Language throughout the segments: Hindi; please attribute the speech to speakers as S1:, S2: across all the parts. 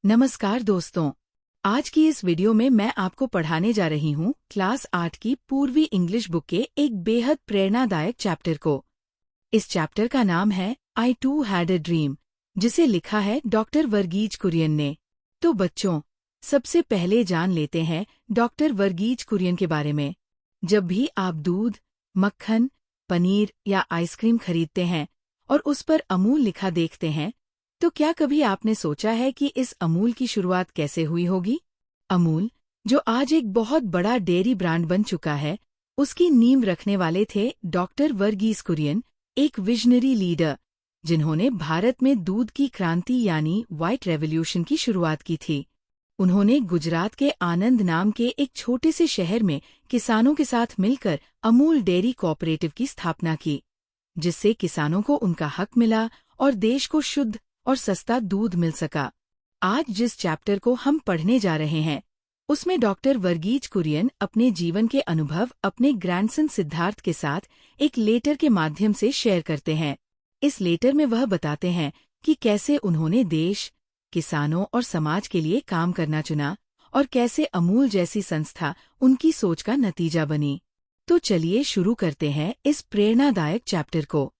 S1: नमस्कार दोस्तों। आज की इस वीडियो में मैं आपको पढ़ाने जा रही हूँ क्लास 8 की पूर्वी इंग्लिश बुक के एक बेहद प्रेरणादायक चैप्टर को। इस चैप्टर का नाम है आई टू हैड अ ड्रीम, जिसे लिखा है डॉक्टर वर्गीज कुरियन ने। तो बच्चों, सबसे पहले जान लेते हैं डॉक्टर वर्गीज कुरियन के बारे में। जब भी आप दूध, मक्खन, पनीर या आइसक्रीम खरीदते हैं और उस पर अमूल लिखा देखते हैं, तो क्या कभी आपने सोचा है कि इस अमूल की शुरुआत कैसे हुई होगी? अमूल, जो आज एक बहुत बड़ा डेयरी ब्रांड बन चुका है, उसकी नींव रखने वाले थे डॉक्टर वर्गीज कुरियन, एक विजनरी लीडर, जिन्होंने भारत में दूध की क्रांति यानी व्हाइट रेवोल्यूशन की शुरुआत की थी। उन्होंने गुजरात के आनंद नाम के एक छोटे से शहर में किसानों के साथ मिलकर अमूल डेयरी कोऑपरेटिव की स्थापना की, जिससे किसानों को उनका हक मिला और देश को शुद्ध और सस्ता दूध मिल सका। आज जिस चैप्टर को हम पढ़ने जा रहे हैं, उसमें डॉक्टर वर्गीज कुरियन अपने जीवन के अनुभव अपने ग्रैंडसन सिद्धार्थ के साथ एक लेटर के माध्यम से शेयर करते हैं। इस लेटर में वह बताते हैं कि कैसे उन्होंने देश, किसानों और समाज के लिए काम करना चुना और कैसे अमूल जैसी संस्था उनकी सोच का नतीजा बनी। तो चलिए शुरू करते हैं इस प्रेरणादायक चैप्टर को।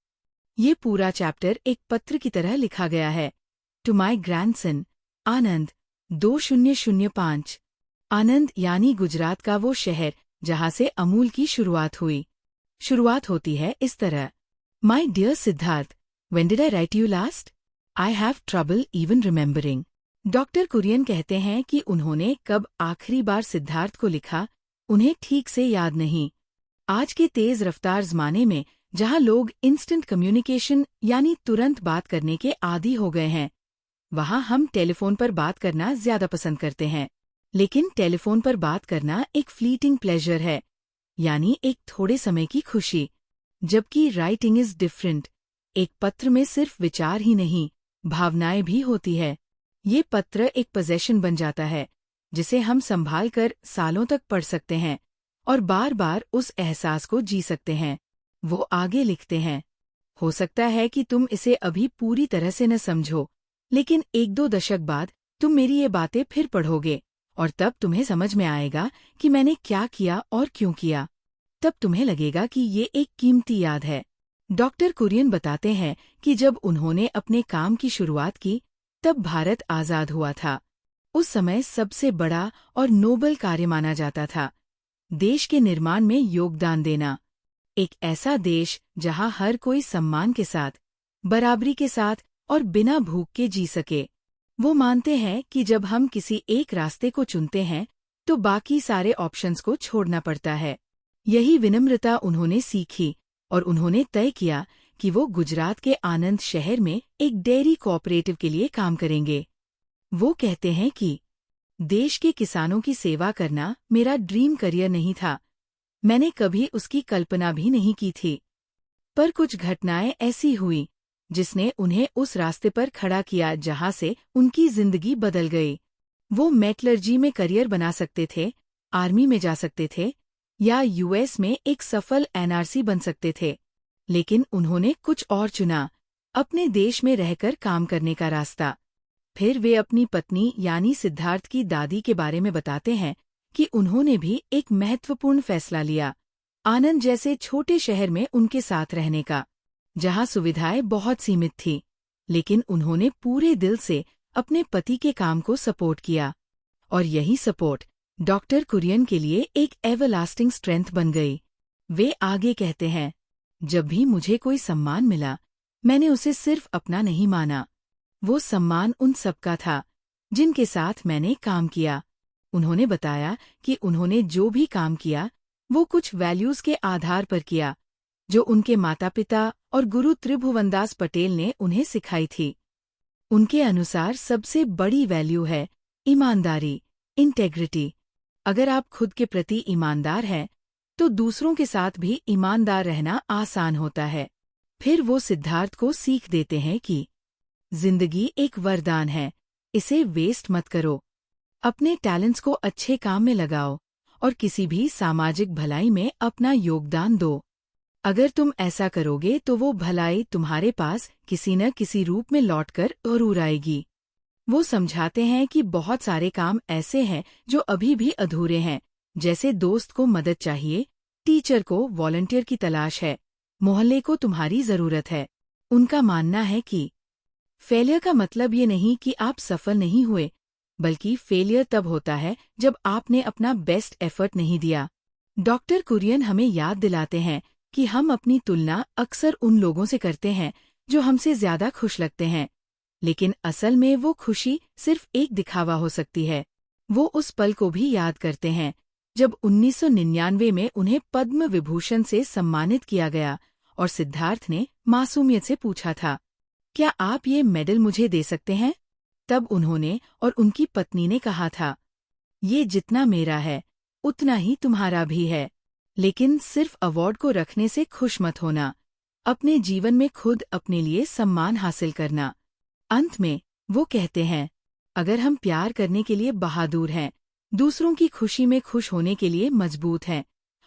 S1: ये पूरा चैप्टर एक पत्र की तरह लिखा गया है। टू माई ग्रैंडसन, आनंद 2005। आनंद यानी गुजरात का वो शहर जहाँ से अमूल की शुरुआत हुई। शुरुआत होती है इस तरह। My dear Siddharth, when did I write you last? I have trouble even remembering. Doctor Kurien कहते हैं कि उन्होंने कब आखिरी बार सिद्धार्थ को लिखा, उन्हें ठीक से याद नहीं। आज के तेज रफ्तार जमाने में जहां लोग इंस्टेंट कम्युनिकेशन यानी तुरंत बात करने के आदी हो गए हैं, वहां हम टेलीफोन पर बात करना ज्यादा पसंद करते हैं। लेकिन टेलीफोन पर बात करना एक फ्लीटिंग प्लेजर है, यानी एक थोड़े समय की खुशी, जबकि राइटिंग इज डिफरेंट। एक पत्र में सिर्फ विचार ही नहीं, भावनाएं भी होती है। ये पत्र एक पोजेशन बन जाता है, जिसे हम संभाल कर सालों तक पढ़ सकते हैं और बार बार उस एहसास को जी सकते हैं। वो आगे लिखते हैं, हो सकता है कि तुम इसे अभी पूरी तरह से न समझो, लेकिन 1-2 दशक बाद तुम मेरी ये बातें फिर पढ़ोगे और तब तुम्हें समझ में आएगा कि मैंने क्या किया और क्यों किया। तब तुम्हें लगेगा कि ये एक कीमती याद है। डॉक्टर कुरियन बताते हैं कि जब उन्होंने अपने काम की शुरुआत की, तब भारत आज़ाद हुआ था। उस समय सबसे बड़ा और नोबल कार्य माना जाता था देश के निर्माण में योगदान देना। एक ऐसा देश जहां हर कोई सम्मान के साथ, बराबरी के साथ और बिना भूख के जी सके। वो मानते हैं कि जब हम किसी एक रास्ते को चुनते हैं, तो बाकी सारे ऑप्शंस को छोड़ना पड़ता है। यही विनम्रता उन्होंने सीखी और उन्होंने तय किया कि वो गुजरात के आनंद शहर में एक डेयरी कोऑपरेटिव के लिए काम करेंगे। वो कहते हैं कि देश के किसानों की सेवा करना मेरा ड्रीम करियर नहीं था। मैंने कभी उसकी कल्पना भी नहीं की थी। पर कुछ घटनाएं ऐसी हुई जिसने उन्हें उस रास्ते पर खड़ा किया जहां से उनकी जिंदगी बदल गई। वो मेटलर्जी में करियर बना सकते थे, आर्मी में जा सकते थे या यूएस में एक सफल एनआरसी बन सकते थे, लेकिन उन्होंने कुछ और चुना, अपने देश में रहकर काम करने का रास्ता। फिर वे अपनी पत्नी यानी सिद्धार्थ की दादी के बारे में बताते हैं कि उन्होंने भी एक महत्वपूर्ण फैसला लिया, आनंद जैसे छोटे शहर में उनके साथ रहने का, जहां सुविधाएं बहुत सीमित थी, लेकिन उन्होंने पूरे दिल से अपने पति के काम को सपोर्ट किया। और यही सपोर्ट डॉक्टर कुरियन के लिए एक एवरलास्टिंग स्ट्रेंथ बन गई। वे आगे कहते हैं, जब भी मुझे कोई सम्मान मिला, मैंने उसे सिर्फ अपना नहीं माना। वो सम्मान उन सबका था जिनके साथ मैंने काम किया। उन्होंने बताया कि उन्होंने जो भी काम किया, वो कुछ वैल्यूज के आधार पर किया, जो उनके माता पिता और गुरु त्रिभुवनदास पटेल ने उन्हें सिखाई थी। उनके अनुसार सबसे बड़ी वैल्यू है ईमानदारी, इंटेग्रिटी। अगर आप खुद के प्रति ईमानदार हैं, तो दूसरों के साथ भी ईमानदार रहना आसान होता है। फिर वो सिद्धार्थ को सीख देते हैं कि जिंदगी एक वरदान है, इसे वेस्ट मत करो। अपने टैलेंट्स को अच्छे काम में लगाओ और किसी भी सामाजिक भलाई में अपना योगदान दो। अगर तुम ऐसा करोगे तो वो भलाई तुम्हारे पास किसी न किसी रूप में लौटकर जरूर आएगी। वो समझाते हैं कि बहुत सारे काम ऐसे हैं जो अभी भी अधूरे हैं, जैसे दोस्त को मदद चाहिए, टीचर को वॉलंटियर की तलाश है, मोहल्ले को तुम्हारी जरूरत है। उनका मानना है कि फेलियर का मतलब ये नहीं कि आप सफल नहीं हुए, बल्कि फेलियर तब होता है जब आपने अपना बेस्ट एफर्ट नहीं दिया। डॉक्टर कुरियन हमें याद दिलाते हैं कि हम अपनी तुलना अक्सर उन लोगों से करते हैं जो हमसे ज्यादा खुश लगते हैं, लेकिन असल में वो खुशी सिर्फ एक दिखावा हो सकती है। वो उस पल को भी याद करते हैं जब 1999 में उन्हें पद्म विभूषण से सम्मानित किया गया और सिद्धार्थ ने मासूमियत से पूछा था, क्या आप ये मेडल मुझे दे सकते हैं? तब उन्होंने और उनकी पत्नी ने कहा था, ये जितना मेरा है उतना ही तुम्हारा भी है। लेकिन सिर्फ अवार्ड को रखने से खुश मत होना, अपने जीवन में खुद अपने लिए सम्मान हासिल करना। अंत में वो कहते हैं, अगर हम प्यार करने के लिए बहादुर हैं, दूसरों की खुशी में खुश होने के लिए मजबूत हैं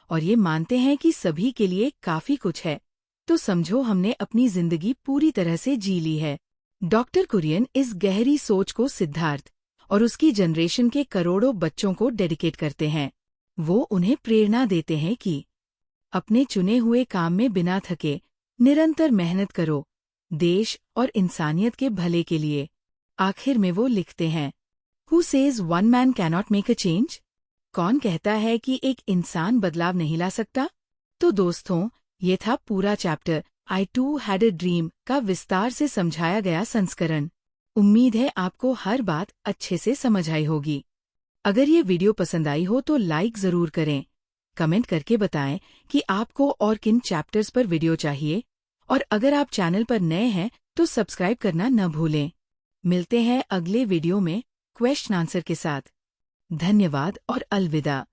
S1: और ये मानते हैं कि सभी के लिए काफी कुछ है, तो समझो हमने अपनी जिंदगी पूरी तरह से जी ली है। डॉक्टर कुरियन इस गहरी सोच को सिद्धार्थ और उसकी जनरेशन के करोड़ों बच्चों को डेडिकेट करते हैं। वो उन्हें प्रेरणा देते हैं कि अपने चुने हुए काम में बिना थके निरंतर मेहनत करो, देश और इंसानियत के भले के लिए। आखिर में वो लिखते हैं, Who says one man cannot make a change? कौन कहता है कि एक इंसान बदलाव नहीं ला सकता? तो दोस्तों, ये था पूरा chapter I too had a dream का विस्तार से समझाया गया संस्करण। उम्मीद है आपको हर बात अच्छे से समझ आई होगी। अगर ये वीडियो पसंद आई हो तो लाइक जरूर करें, कमेंट करके बताएं कि आपको और किन चैप्टर्स पर वीडियो चाहिए, और अगर आप चैनल पर नए हैं तो सब्सक्राइब करना न भूलें। मिलते हैं अगले वीडियो में क्वेश्चन आंसर के साथ। धन्यवाद और अलविदा।